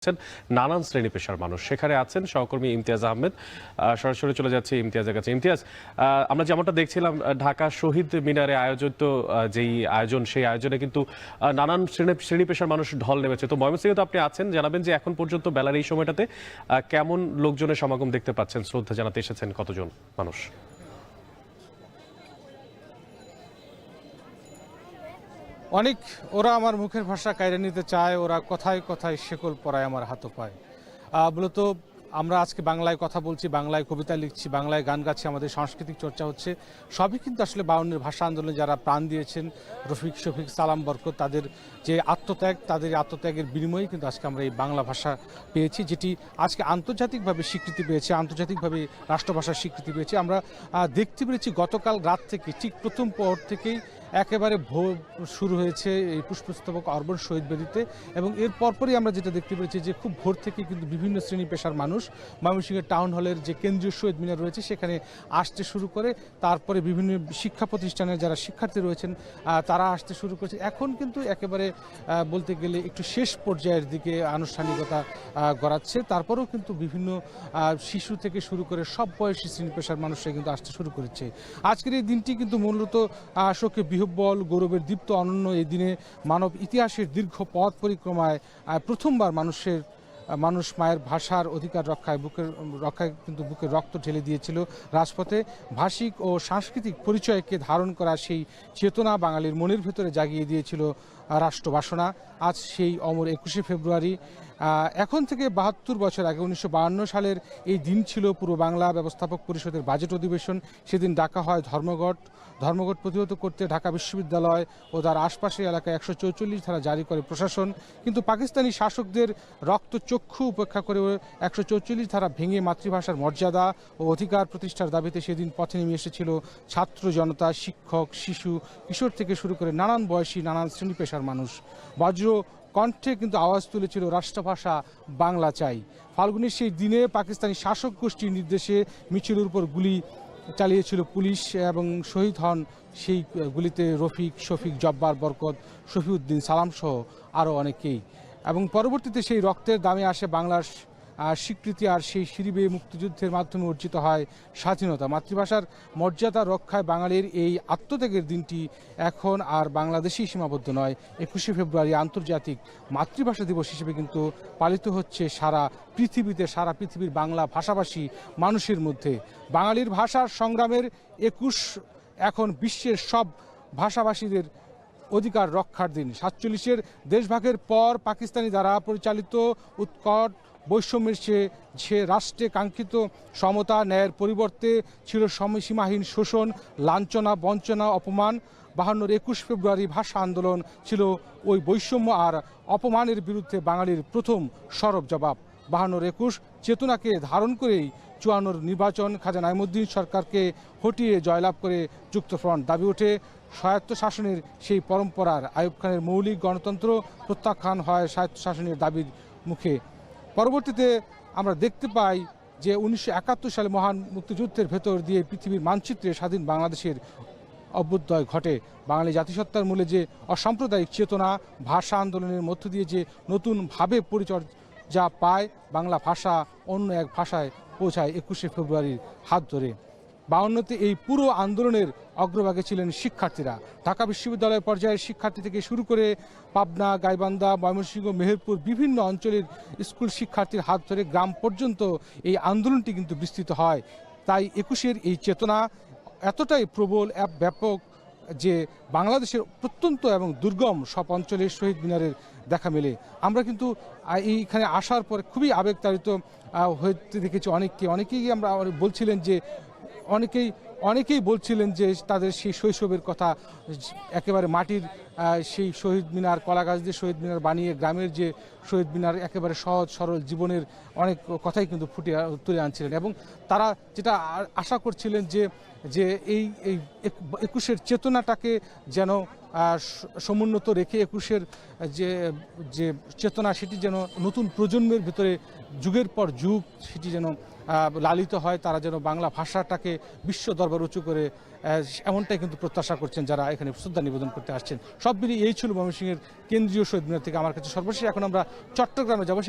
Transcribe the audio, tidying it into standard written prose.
নানান শ্রেণী পেশার মানুষ সেখানে আছেন সহকর্মী ইমতিয়াজ আহমেদ। সরাসরি চলে যাচ্ছে ইমতিয়াজের কাছে। ইমতিয়াজ, আমরা যেমনটা দেখছিলাম ঢাকা শহীদ মিনারে আয়োজিত যেই আয়োজন, সেই আয়োজনে কিন্তু নানান শ্রেণী পেশার মানুষ ঢল নেমেছে। তো ময়মনসিংহে তো আপনি আছেন, জানাবেন যে এখন পর্যন্ত বেলার এই সময়টাতে কেমন লোকজনের সমাগম দেখতে পাচ্ছেন? শ্রদ্ধা জানাতে এসেছেন কতজন মানুষ? অনেক ওরা আমার মুখের ভাষা কায়রে নিতে চায়, ওরা কথায় কথায় শেকল পরায় আমার হাতও পায়। মূলত আমরা আজকে বাংলায় কথা বলছি, বাংলায় কবিতা লিখছি, বাংলায় গান গাচ্ছি, আমাদের সাংস্কৃতিক চর্চা হচ্ছে। সবই কিন্তু আসলে 52-এর ভাষা আন্দোলনে যারা প্রাণ দিয়েছেন, রফিক, শফিক, সালাম, বরকত, তাদের যে আত্মত্যাগ, তাদের আত্মত্যাগের বিনিময়ে কিন্তু আজকে আমরা এই বাংলা ভাষা পেয়েছি, যেটি আজকে আন্তর্জাতিকভাবে স্বীকৃতি পেয়েছে, আন্তর্জাতিকভাবে রাষ্ট্রভাষার স্বীকৃতি পেয়েছে। আমরা দেখতে পেরেছি গতকাল রাত থেকে, ঠিক প্রথম পর থেকেই একেবারে ভোর শুরু হয়েছে এই পুষ্পস্তবক অর্বণ শহীদ বেদিতে, এবং এর পরপরই আমরা যেটা দেখতে পেরেছি যে খুব ভোর থেকে কিন্তু বিভিন্ন শ্রেণী পেশার মানুষ ময়মনসিংহের টাউন হলের যে কেন্দ্রীয় শহীদ মিনার রয়েছে সেখানে আসতে শুরু করে। তারপরে বিভিন্ন শিক্ষা প্রতিষ্ঠানের যারা শিক্ষার্থী রয়েছেন তারা আসতে শুরু করেছে। এখন কিন্তু একেবারে বলতে গেলে একটু শেষ পর্যায়ের দিকে আনুষ্ঠানিকতা গড়াচ্ছে। তারপরেও কিন্তু বিভিন্ন শিশু থেকে শুরু করে সব বয়সী শ্রেণী পেশার মানুষরা কিন্তু আসতে শুরু করেছে। আজকের এই দিনটি কিন্তু মূলত শোকে বিহ্বল, গৌরবের দীপ্ত অনন্য এই দিনে মানব ইতিহাসের দীর্ঘ পথ পরিক্রমায় প্রথমবার মানুষ মায়ের ভাষার অধিকার রক্ষায় কিন্তু বুকে রক্ত ঢেলে দিয়েছিল রাজপথে। ভাষিক ও সাংস্কৃতিক পরিচয়কে ধারণ করা সেই চেতনা বাঙালির মনের ভেতরে জাগিয়ে দিয়েছিল রাষ্ট্রবাসনা। আজ সেই অমর 21শে ফেব্রুয়ারি। এখন থেকে 72 বছর আগে 1952 সালের এই দিন ছিল পূর্ব বাংলা ব্যবস্থাপক পরিষদের বাজেট অধিবেশন। সেদিন ডাকা হয় ধর্মঘট প্রতিহত করতে ঢাকা বিশ্ববিদ্যালয় ও তার আশপাশের এলাকায় 144 ধারা জারি করে প্রশাসন। কিন্তু পাকিস্তানি শাসকদের রক্তচক্ষু উপেক্ষা করে 144 ধারা ভেঙে মাতৃভাষার মর্যাদা ও অধিকার প্রতিষ্ঠার দাবিতে সেদিন পথে নেমে এসেছিল ছাত্র জনতা, শিক্ষক, শিশু, কিশোর থেকে শুরু করে নানান বয়সী, নানান শ্রেণী পেশার মানুষ। বজ্র কণ্ঠে কিন্তু আওয়াজ তুলেছিল রাষ্ট্রভাষা বাংলা চাই। ফাল্গুনের সেই দিনে পাকিস্তানি শাসক গোষ্ঠীর নির্দেশে মিছিলের উপর গুলি চালিয়েছিল পুলিশ, এবং শহীদ হন সেই গুলিতে রফিক, শফিক, জব্বার, বরকত, শফিউদ্দিন, সালাম সহ আরও অনেকেই। এবং পরবর্তীতে সেই রক্তের দামে আসে বাংলার স্বীকৃতি, আর সেই সিঁড়ি বেয়ে মুক্তিযুদ্ধের মাধ্যমে অর্জিত হয় স্বাধীনতা। মাতৃভাষার মর্যাদা রক্ষায় বাঙালির এই আত্মত্যাগের দিনটি এখন আর বাংলাদেশেই সীমাবদ্ধ নয়। 21শে ফেব্রুয়ারি আন্তর্জাতিক মাতৃভাষা দিবস হিসেবে কিন্তু পালিত হচ্ছে সারা পৃথিবীর বাংলা ভাষাভাষী মানুষের মধ্যে। বাঙালির ভাষার সংগ্রামের 21 এখন বিশ্বের সব ভাষাভাষীদের অধিকার রক্ষার দিন। 47-এর দেশভাগের পর পাকিস্তানি দ্বারা পরিচালিত উৎকট বৈষম্যের সে রাষ্ট্রে কাঙ্ক্ষিত সমতা ন্যায়ের পরিবর্তে ছিল সীমাহীন শোষণ, লাঞ্ছনা, বঞ্চনা, অপমান। 52-র 21 ফেব্রুয়ারি ভাষা আন্দোলন ছিল ওই বৈষম্য আর অপমানের বিরুদ্ধে বাঙালির প্রথম সরব জবাব। 52-র 21 চেতনাকে ধারণ করেই 54-র নির্বাচন, খাজা নাঈমুদ্দিন সরকারকে হটিয়ে জয়লাভ করে যুক্তফ্রন্ট। দাবি ওঠে স্বায়ত্তশাসনের সেই পরম্পরার। আইয়ুব খানের মৌলিক গণতন্ত্র প্রত্যাখ্যান হয় স্বায়ত্তশাসনের দাবির মুখে। পরবর্তীতে আমরা দেখতে পাই যে 1971 সালে মহান মুক্তিযুদ্ধের ভেতর দিয়ে পৃথিবীর মানচিত্রে স্বাধীন বাংলাদেশের অভ্যুদয় ঘটে। বাঙালি জাতিসত্তার মূলে যে অসাম্প্রদায়িক চেতনা, ভাষা আন্দোলনের মধ্য দিয়ে যে নতুনভাবে পরিচর্যা পায় বাংলা ভাষা, অন্য এক ভাষায় পৌঁছায় 21শে ফেব্রুয়ারির হাত ধরে। 52-তে এই পুরো আন্দোলনের অগ্রভাগে ছিলেন শিক্ষার্থীরা। ঢাকা বিশ্ববিদ্যালয় পর্যায়ের শিক্ষার্থী থেকে শুরু করে পাবনা, গাইবান্ধা, ময়মনসিংহ, মেহেরপুর বিভিন্ন অঞ্চলের স্কুল শিক্ষার্থীর হাত ধরে গ্রাম পর্যন্ত এই আন্দোলনটি কিন্তু বিস্তৃত হয়। তাই 21-এর এই চেতনা এতটাই প্রবল, ব্যাপক যে বাংলাদেশের প্রত্যন্ত এবং দুর্গম সব অঞ্চলের শহীদ মিনারের দেখা মেলে। আমরা কিন্তু এইখানে আসার পরে খুবই আবেগতাড়িত হতে দেখেছি অনেকেই আমরা বলছিলেন যে অনেকেই বলছিলেন যে তাদের সেই শৈশবের কথা, একেবারে মাটির সেই শহীদ মিনার, কলা গাছ দিয়ে শহীদ মিনার বানিয়ে গ্রামের যে শহীদ মিনার, একেবারে সহজ সরল জীবনের অনেক কথাই কিন্তু তুলে আনছিলেন। এবং তারা যেটা আশা করছিলেন যে এই 21-এর চেতনাটাকে যেন সমুন্নত রেখে 21-এর যে চেতনা, সেটি যেন নতুন প্রজন্মের ভিতরে যুগের পর যুগ সেটি যেন লালিত হয়। তারা যেন বাংলা ভাষাটাকে বিশ্ব দরবার উঁচু করে, এমনটাই কিন্তু প্রত্যাশা করছেন যারা এখানে শ্রদ্ধা নিবেদন করতে আসছেন। সব মিলিয়ে এই ছিল ময়মনসিংহের কেন্দ্রীয় শহীদ মিনার থেকে আমার কাছে সর্বশেষ। এখন আমরা চট্টগ্রামে যাব।